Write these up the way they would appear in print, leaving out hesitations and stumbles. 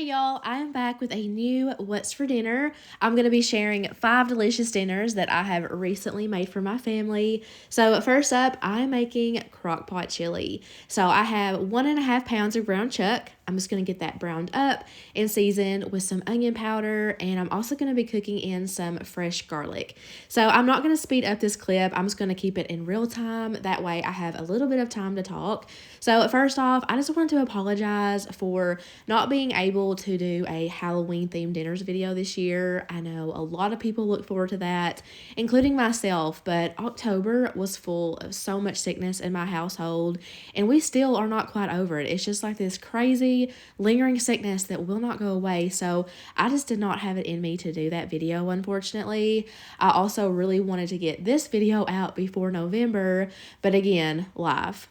Hey y'all, I am back with a new What's for Dinner. I'm going to be sharing 5 delicious dinners that I have recently made for my family. So first up, I'm making Crock Pot Chili. So I have 1.5 pounds of ground chuck. I'm just going to get that browned up and seasoned with some onion powder, and I'm also going to be cooking in some fresh garlic. So I'm not going to speed up this clip. I'm just going to keep it in real time. That way I have a little bit of time to talk. So first off, I just want to apologize for not being able to do a Halloween themed dinners video this year. I know a lot of people look forward to that, including myself, but October was full of so much sickness in my household, and we still are not quite over it. It's just like this crazy lingering sickness that will not go away. So I just did not have it in me to do that video, unfortunately. I also really wanted to get this video out before November, but again, life.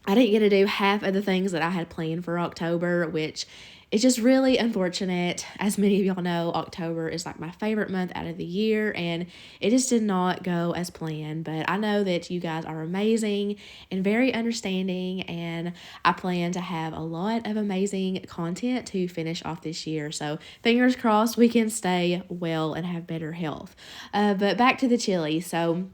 I didn't get to do half of the things that I had planned for October, which is just really unfortunate. As many of y'all know, October is like my favorite month out of the year, and it just did not go as planned. But I know that you guys are amazing and very understanding, and I plan to have a lot of amazing content to finish off this year. So fingers crossed we can stay well and have better health. But back to the chili. So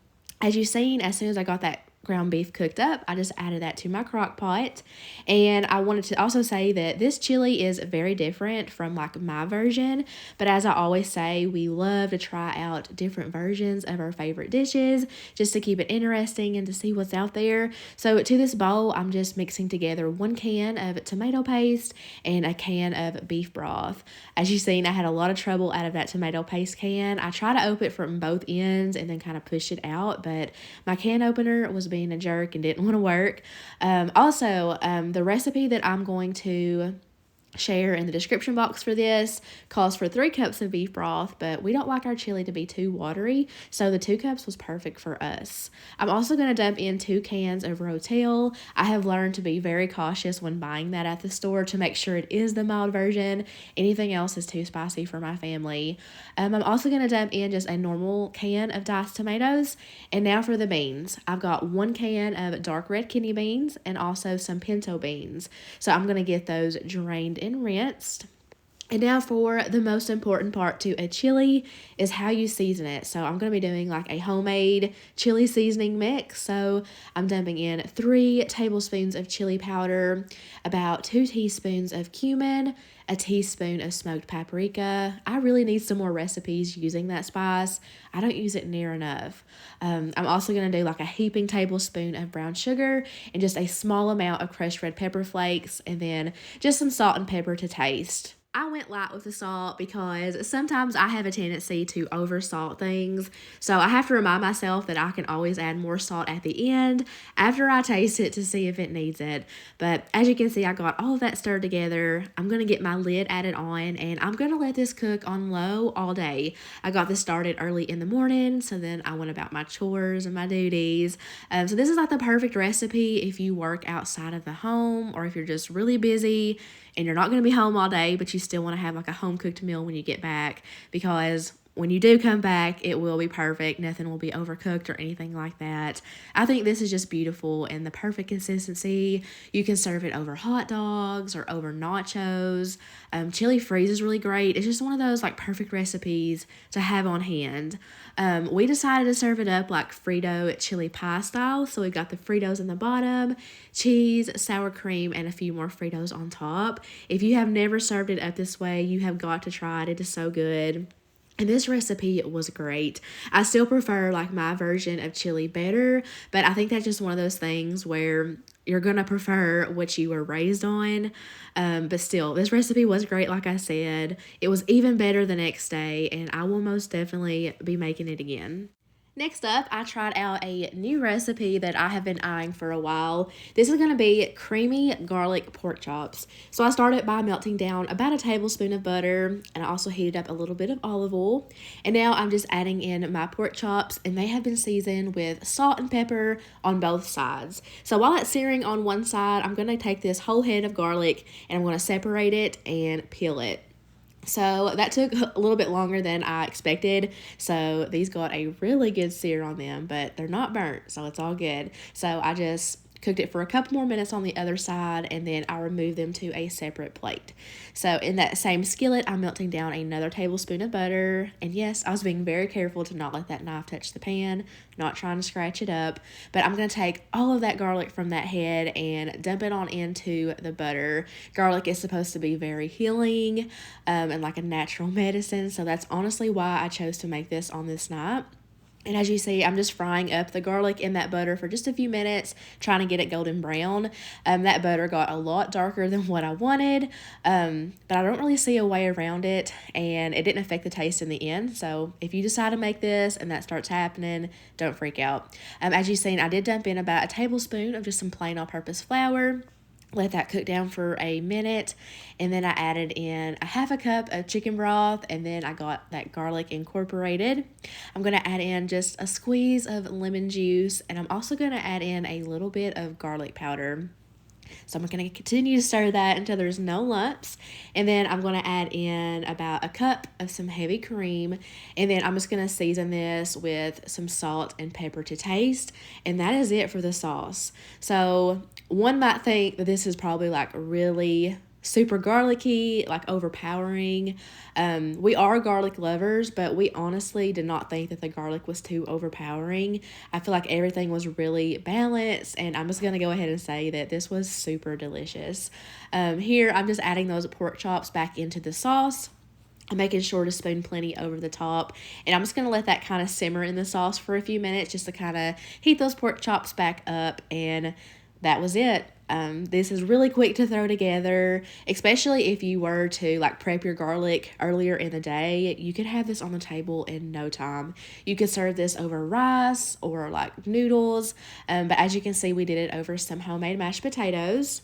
as you've seen, as soon as I got that ground beef cooked up, I just added that to my crock pot. And I wanted to also say that this chili is very different from like my version, but as I always say, we love to try out different versions of our favorite dishes just to keep it interesting and to see what's out there. So to this bowl, I'm just mixing together 1 can of tomato paste and a can of beef broth. As you've seen, I had a lot of trouble out of that tomato paste can. I try to open it from both ends and then kind of push it out, but my can opener was being a jerk and didn't want to work. The recipe that I'm going to share in the description box for this calls for 3 cups of beef broth, but we don't like our chili to be too watery, so the 2 cups was perfect for us. I'm also going to dump in 2 cans of Rotel. I have learned to be very cautious when buying that at the store to make sure it is the mild version. Anything else is too spicy for my family. I'm also going to dump in just a normal can of diced tomatoes. And now for the beans. I've got 1 can of dark red kidney beans and also some pinto beans. So I'm going to get those drained and rinsed. And now for the most important part to a chili is how you season it. So I'm going to be doing like a homemade chili seasoning mix. So I'm dumping in 3 tablespoons of chili powder, about 2 teaspoons of cumin, a teaspoon of smoked paprika. I really need some more recipes using that spice. I don't use it near enough. I'm also going to do like a heaping tablespoon of brown sugar and just a small amount of crushed red pepper flakes, and then just some salt and pepper to taste. I went light with the salt because sometimes I have a tendency to oversalt things. So I have to remind myself that I can always add more salt at the end after I taste it to see if it needs it. But as you can see, I got all of that stirred together. I'm going to get my lid added on, and I'm going to let this cook on low all day. I got this started early in the morning, so then I went about my chores and my duties. So this is like the perfect recipe if you work outside of the home, or if you're just really busy and you're not going to be home all day, but you still want to have like a home cooked meal when you get back, because when you do come back, it will be perfect. Nothing will be overcooked or anything like that. I think this is just beautiful and the perfect consistency. You can serve it over hot dogs or over nachos. Chili freeze is really great. It's just one of those like perfect recipes to have on hand. We decided to serve it up like Frito chili pie style. So we've got the Fritos in the bottom, cheese, sour cream, and a few more Fritos on top. If you have never served it up this way, you have got to try it. It is so good. And this recipe was great. I still prefer like my version of chili better, but I think that's just one of those things where you're going to prefer what you were raised on. But still, this recipe was great, like I said. It was even better the next day, and I will most definitely be making it again. Next up, I tried out a new recipe that I have been eyeing for a while. This is going to be creamy garlic pork chops. So I started by melting down about a tablespoon of butter, and I also heated up a little bit of olive oil. And now I'm just adding in my pork chops, and they have been seasoned with salt and pepper on both sides. So while it's searing on one side, I'm going to take this whole head of garlic and I'm going to separate it and peel it. So that took a little bit longer than I expected. So these got a really good sear on them, but they're not burnt, so it's all good. So I just cooked it for a couple more minutes on the other side, and then I removed them to a separate plate. So in that same skillet, I'm melting down another tablespoon of butter. And yes, I was being very careful to not let that knife touch the pan, not trying to scratch it up. But I'm going to take all of that garlic from that head and dump it on into the butter. Garlic is supposed to be very healing and like a natural medicine. So that's honestly why I chose to make this on this night. And as you see, I'm just frying up the garlic in that butter for just a few minutes, trying to get it golden brown. That butter got a lot darker than what I wanted, but I don't really see a way around it, and it didn't affect the taste in the end. So if you decide to make this and that starts happening, don't freak out. As you've seen, I did dump in about a tablespoon of just some plain all-purpose flour. Let that cook down for a minute, and then I added in a half a cup of chicken broth, and then I got that garlic incorporated. I'm going to add in just a squeeze of lemon juice, and I'm also going to add in a little bit of garlic powder. So I'm going to continue to stir that until there's no lumps. And then I'm going to add in about a cup of some heavy cream. And then I'm just going to season this with some salt and pepper to taste. And that is it for the sauce. So one might think that this is probably like really super garlicky, like overpowering. We are garlic lovers, but we honestly did not think that the garlic was too overpowering. I feel like everything was really balanced, and I'm just going to go ahead and say that this was super delicious. Here, I'm just adding those pork chops back into the sauce. I'm making sure to spoon plenty over the top, and I'm just going to let that kind of simmer in the sauce for a few minutes just to kind of heat those pork chops back up, and that was it. This is really quick to throw together, especially if you were to like prep your garlic earlier in the day. You could have this on the table in no time. You could serve this over rice or like noodles, but as you can see, we did it over some homemade mashed potatoes.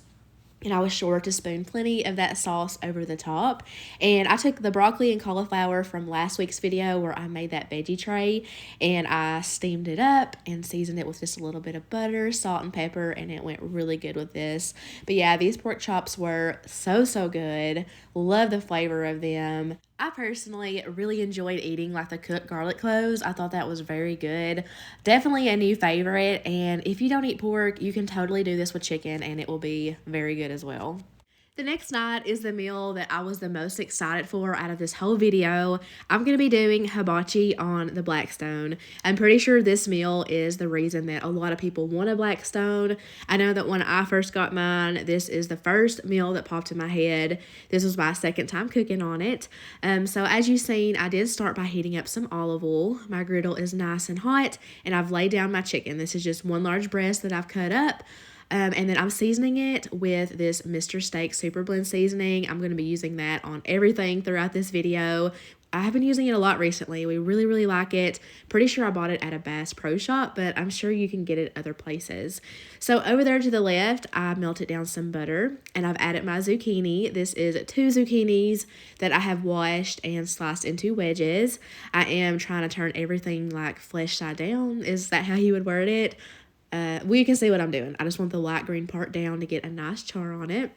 And I was sure to spoon plenty of that sauce over the top. And I took the broccoli and cauliflower from last week's video where I made that veggie tray, and I steamed it up and seasoned it with just a little bit of butter, salt, and pepper, and it went really good with this. But yeah, these pork chops were so good. Love the flavor of them. I personally really enjoyed eating like the cooked garlic cloves. I thought that was very good. Definitely a new favorite. And if you don't eat pork, you can totally do this with chicken and it will be very good as well. The next night is the meal that I was the most excited for out of this whole video. I'm going to be doing hibachi on the Blackstone. I'm pretty sure this meal is the reason that a lot of people want a Blackstone. I know that when I first got mine, this is the first meal that popped in my head. This was my second time cooking on it. So as you've seen, I did start by heating up some olive oil. My griddle is nice and hot, and I've laid down my chicken. This is just one large breast that I've cut up. And then I'm seasoning it with this Mr. Steak Super Blend seasoning. I'm going to be using that on everything throughout this video. I have been using it a lot recently. We really like it. Pretty sure I bought it at a Bass Pro Shop, but I'm sure you can get it other places. So over there to the left, I melted down some butter, and I've added my zucchini. This is 2 zucchinis that I have washed and sliced into wedges. I am trying to turn everything like flesh side down. Is that how you would word it? Well, you can see what I'm doing. I just want the light green part down to get a nice char on it.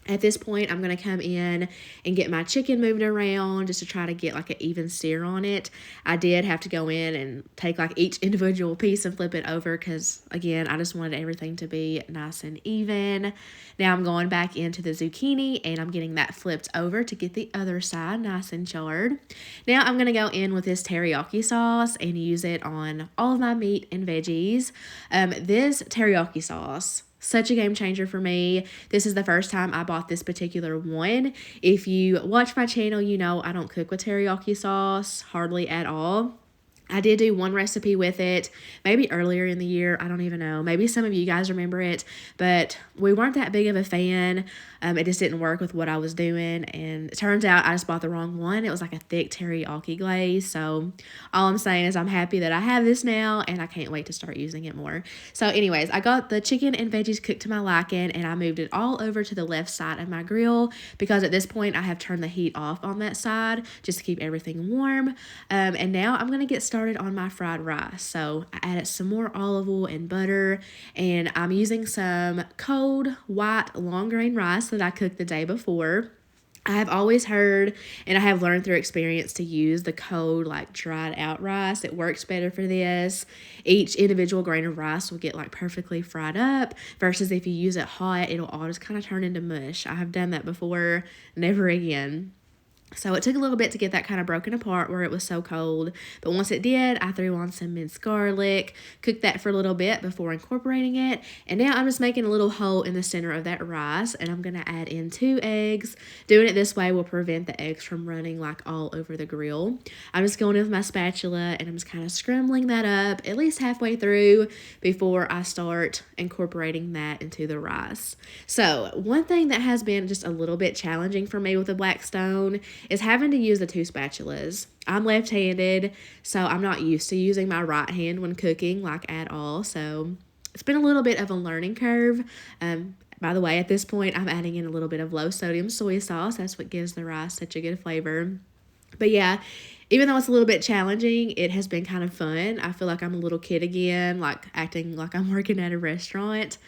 At this point, I'm going to come in and get my chicken moved around just to try to get like an even sear on it. I did have to go in and take like each individual piece and flip it over because, again, I just wanted everything to be nice and even. Now I'm going back into the zucchini and I'm getting that flipped over to get the other side nice and charred. Now I'm going to go in with this teriyaki sauce and use it on all of my meat and veggies. This teriyaki sauce, such a game changer for me. This is the first time I bought this particular one. If you watch my channel, you know I don't cook with teriyaki sauce hardly at all. I did do one recipe with it, maybe earlier in the year. I don't even know. Maybe some of you guys remember it, but we weren't that big of a fan. It just didn't work with what I was doing, and it turns out I just bought the wrong one. It was like a thick teriyaki glaze, so all I'm saying is I'm happy that I have this now, and I can't wait to start using it more. So anyways, I got the chicken and veggies cooked to my liking, and I moved it all over to the left side of my grill because at this point I have turned the heat off on that side just to keep everything warm. And now I'm going to get started on my fried rice. So I added some more olive oil and butter, and I'm using some cold white long grain rice that I cooked the day before. I have always heard and I have learned through experience to use the cold, like dried out rice. It works better for this. Each individual grain of rice will get like perfectly fried up versus if you use it hot, it'll all just kind of turn into mush. I have done that before, never again. So it took a little bit to get that kind of broken apart where it was so cold. But once it did, I threw on some minced garlic, cooked that for a little bit before incorporating it. And now I'm just making a little hole in the center of that rice, and I'm going to add in 2 eggs. Doing it this way will prevent the eggs from running like all over the grill. I'm just going in with my spatula and I'm just kind of scrambling that up at least halfway through before I start incorporating that into the rice. So one thing that has been just a little bit challenging for me with the Blackstone is having to use the 2 spatulas. I'm left-handed, so I'm not used to using my right hand when cooking, like at all. So it's been a little bit of a learning curve. By the way, at this point, I'm adding in a little bit of low-sodium soy sauce. That's what gives the rice such a good flavor. But yeah, even though it's a little bit challenging, it has been kind of fun. I feel like I'm a little kid again, like acting like I'm working at a restaurant.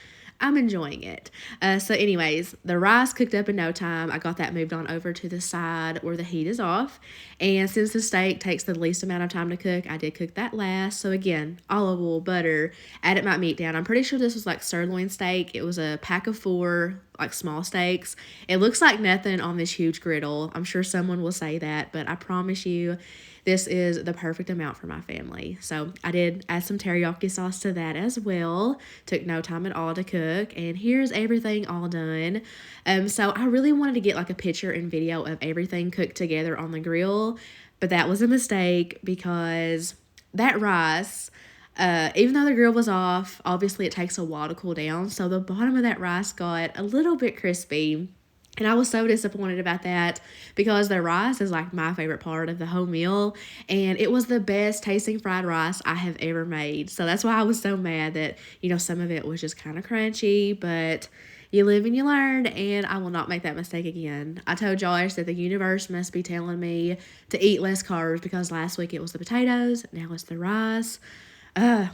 I'm enjoying it. So anyways, the rice cooked up in no time. I got that moved on over to the side where the heat is off. And since the steak takes the least amount of time to cook, I did cook that last. So again, olive oil, butter, added my meat down. I'm pretty sure this was like sirloin steak. It was a pack of 4 like small steaks. It looks like nothing on this huge griddle. I'm sure someone will say that, but I promise you, this is the perfect amount for my family. So I did add some teriyaki sauce to that as well. Took no time at all to cook. And here's everything all done. So I really wanted to get like a picture and video of everything cooked together on the grill. But that was a mistake because that rice, even though the grill was off, obviously it takes a while to cool down. So the bottom of that rice got a little bit crispy. And I was so disappointed about that because the rice is like my favorite part of the whole meal. And it was the best tasting fried rice I have ever made. So that's why I was so mad that, some of it was just kind of crunchy. But you live and you learn, and I will not make that mistake again. I told Josh that the universe must be telling me to eat less carbs because last week it was the potatoes, now it's the rice.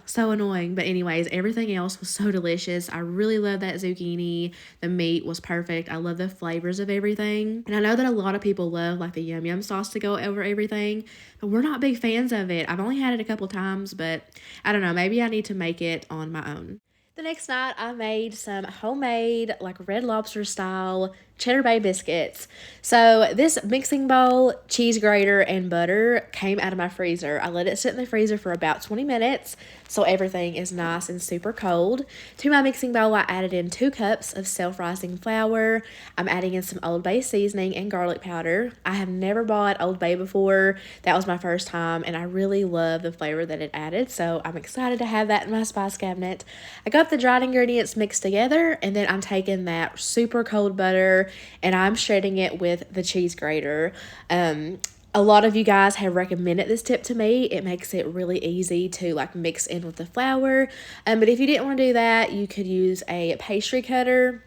So annoying. But anyways, everything else was so delicious. I really love that zucchini. The meat was perfect. I love the flavors of everything. And I know that a lot of people love like the yum yum sauce to go over everything, but we're not big fans of it. I've only had it a couple times, but I don't know. Maybe I need to make it on my own. The next night, I made some homemade, like Red Lobster style Cheddar Bay Biscuits. So this mixing bowl, cheese grater, and butter came out of my freezer. I let it sit in the freezer for about 20 minutes so everything is nice and super cold. To my mixing bowl, I added in 2 cups of self-rising flour. I'm adding in some Old Bay seasoning and garlic powder. I have never bought Old Bay before. That was my first time, and I really love the flavor that it added, so I'm excited to have that in my spice cabinet. I got the dried ingredients mixed together, and then I'm taking that super cold butter and I'm shredding it with the cheese grater. A lot of you guys have recommended this tip to me. It makes it really easy to like mix in with the flour. But if you didn't want to do that, you could use a pastry cutter,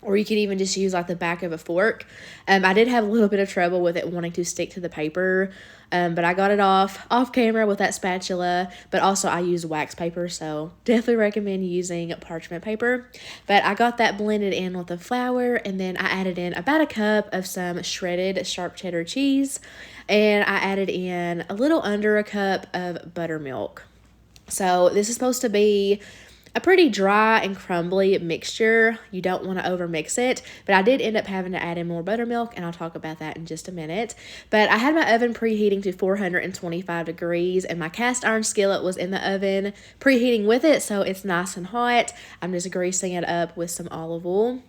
or you could even just use like the back of a fork. I did have a little bit of trouble with it wanting to stick to the paper, but I got it off camera with that spatula. But also I use wax paper, so definitely recommend using parchment paper. But I got that blended in with the flour, and then I added in about a cup of some shredded sharp cheddar cheese, and I added in a little under a cup of buttermilk. So this is supposed to be a pretty dry and crumbly mixture. You don't want to overmix it, but I did end up having to add in more buttermilk, and I'll talk about that in just a minute. But I had my oven preheating to 425 degrees, and my cast iron skillet was in the oven preheating with it, so it's nice and hot. I'm just greasing it up with some olive oil.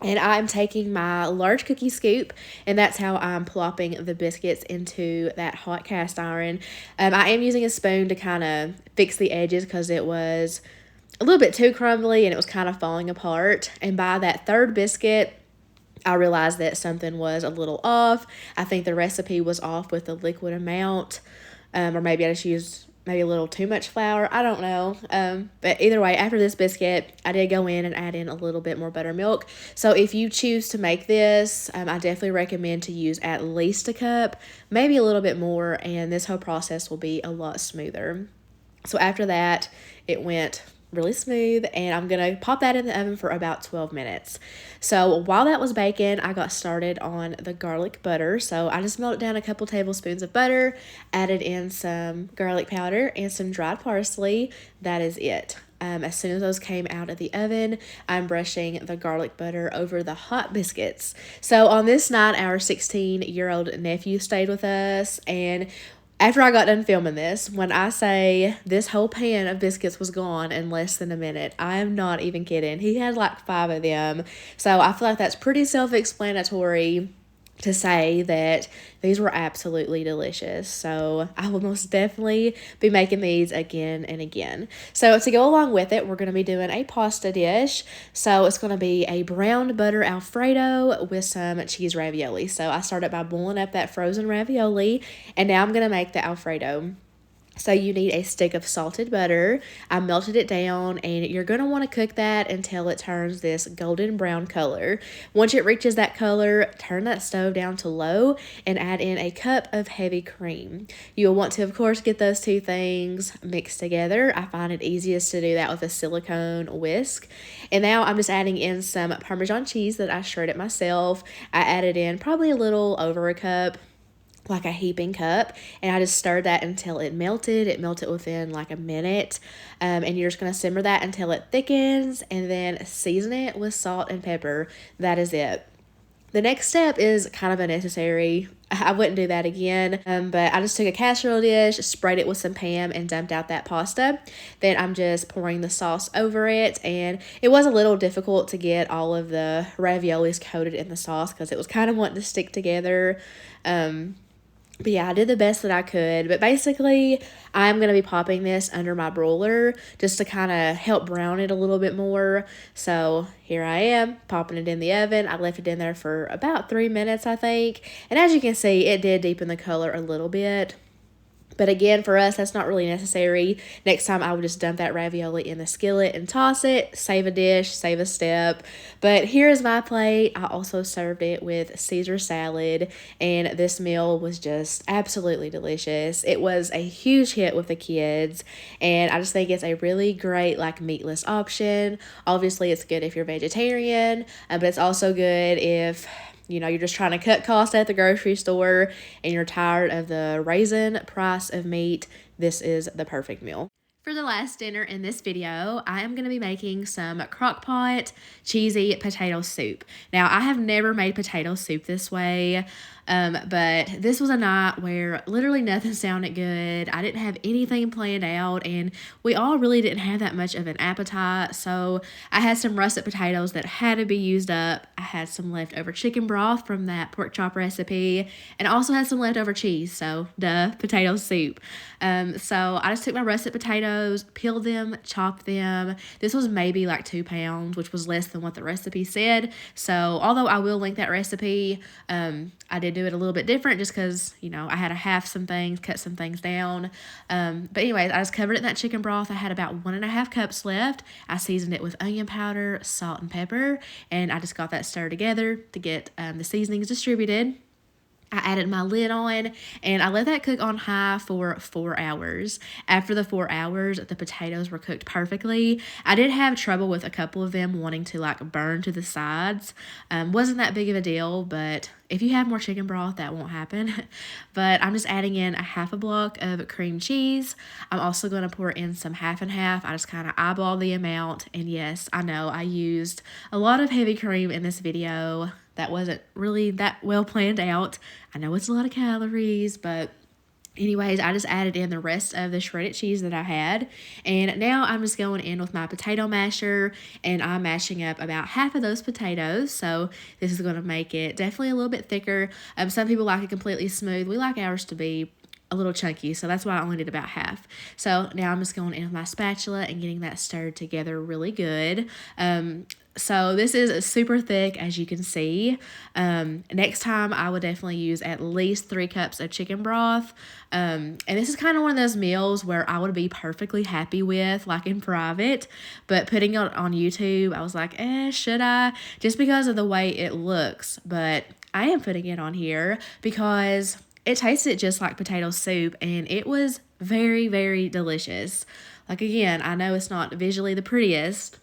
And I'm taking my large cookie scoop, and that's how I'm plopping the biscuits into that hot cast iron. I am using a spoon to kind of fix the edges because it was a little bit too crumbly and it was kind of falling apart. And by that 3rd biscuit, I realized that something was a little off. I think the recipe was off with the liquid amount, or maybe I just used maybe a little too much flour. I don't know. But either way, after this biscuit, I did go in and add in a little bit more buttermilk. So if you choose to make this, I definitely recommend to use at least a cup, maybe a little bit more, and this whole process will be a lot smoother. So after that, it went really smooth, and I'm gonna pop that in the oven for about 12 minutes. So while that was baking, I got started on the garlic butter. So I just melted down a couple tablespoons of butter, added in some garlic powder and some dried parsley. That is it. As soon as those came out of the oven, I'm brushing the garlic butter over the hot biscuits. So on this night, our 16-year-old nephew stayed with us, and after I got done filming this, when I say this whole pan of biscuits was gone in less than a minute, I am not even kidding. He had like 5 of them. So I feel like that's pretty self-explanatory to say that these were absolutely delicious. So I will most definitely be making these again and again. So to go along with it, we're going to be doing a pasta dish. So it's going to be a browned butter Alfredo with some cheese ravioli. So I started by boiling up that frozen ravioli, and now I'm going to make the Alfredo. So you need a stick of salted butter. I melted it down, and you're going to want to cook that until it turns this golden brown color. Once it reaches that color, turn that stove down to low and add in a cup of heavy cream. You'll want to, of course, get those two things mixed together. I find it easiest to do that with a silicone whisk. And now I'm just adding in some Parmesan cheese that I shredded myself. I added in probably a little over a cup, like a heaping cup, and I just stirred that until it melted. It melted within like a minute, and you're just going to simmer that until it thickens, and then season it with salt and pepper. That is it. The next step is kind of unnecessary. I wouldn't do that again, but I just took a casserole dish, sprayed it with some Pam, and dumped out that pasta. Then I'm just pouring the sauce over it, and it was a little difficult to get all of the raviolis coated in the sauce because it was kind of wanting to stick together. But yeah, I did the best that I could. But basically, I'm going to be popping this under my broiler just to kind of help brown it a little bit more. So here I am, popping it in the oven. I left it in there for about 3 minutes, I think. And as you can see, it did deepen the color a little bit. But again, for us, that's not really necessary. Next time, I would just dump that ravioli in the skillet and toss it. Save a dish, save a step. But here's my plate. I also served it with Caesar salad, and this meal was just absolutely delicious. It was a huge hit with the kids, and I just think it's a really great, like, meatless option. Obviously, it's good if you're vegetarian, but it's also good if you're just trying to cut costs at the grocery store and you're tired of the raisin price of meat. This is the perfect meal. For the last dinner in this video, I am going to be making some crock pot cheesy potato soup. Now, I have never made potato soup this way, but this was a night where literally nothing sounded good. I didn't have anything planned out, and we all really didn't have that much of an appetite, so I had some russet potatoes that had to be used up. I had some leftover chicken broth from that pork chop recipe, and also had some leftover cheese, so duh, potato soup. So I just took my russet potatoes, peeled them, chopped them. This was maybe like 2 pounds, which was less than what the recipe said. So although I will link that recipe, I did do it a little bit different just because, I had to half some things, cut some things down. But anyways, I just covered it in that chicken broth. I had about 1.5 cups left. I seasoned it with onion powder, salt, and pepper, and I just got that stirred together to get the seasonings distributed. I added my lid on, and I let that cook on high for 4 hours. After the 4 hours, the potatoes were cooked perfectly. I did have trouble with a couple of them wanting to burn to the sides. Wasn't that big of a deal, but if you have more chicken broth, that won't happen. But I'm just adding in a half a block of cream cheese. I'm also going to pour in some half and half. I just kind of eyeball the amount. And yes, I know I used a lot of heavy cream in this video. That wasn't really that well planned out. I know it's a lot of calories, but anyways, I just added in the rest of the shredded cheese that I had. And now I'm just going in with my potato masher, and I'm mashing up about half of those potatoes. So this is going to make it definitely a little bit thicker. Some people like it completely smooth. We like ours to be a little chunky, so that's why I only did about half. So now I'm just going in with my spatula and getting that stirred together really good. So this is super thick, as you can see. Next time, I would definitely use at least 3 cups of chicken broth. And this is kind of one of those meals where I would be perfectly happy with, like in private. But putting it on YouTube, I was like, should I? Just because of the way it looks. But I am putting it on here because it tasted just like potato soup, and it was very, very delicious. Like, again, I know it's not visually the prettiest,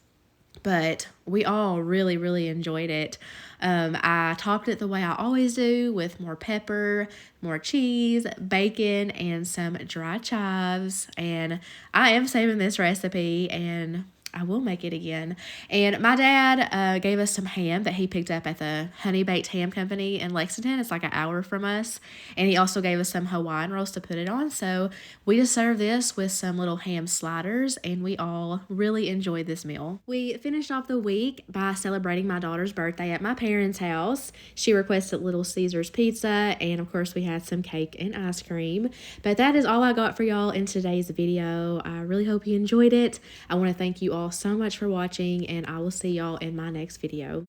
but we all really, really enjoyed it. I topped it the way I always do with more pepper, more cheese, bacon, and some dry chives. And I am saving this recipe and I will make it again. And my dad gave us some ham that he picked up at the Honey Baked Ham Company in Lexington. It's like an hour from us. And he also gave us some Hawaiian rolls to put it on. So we just served this with some little ham sliders, and we all really enjoyed this meal. We finished off the week by celebrating my daughter's birthday at my parents' house. She requested Little Caesars pizza, and of course, we had some cake and ice cream. But that is all I got for y'all in today's video. I really hope you enjoyed it. I want to thank you all so much for watching, and I will see y'all in my next video.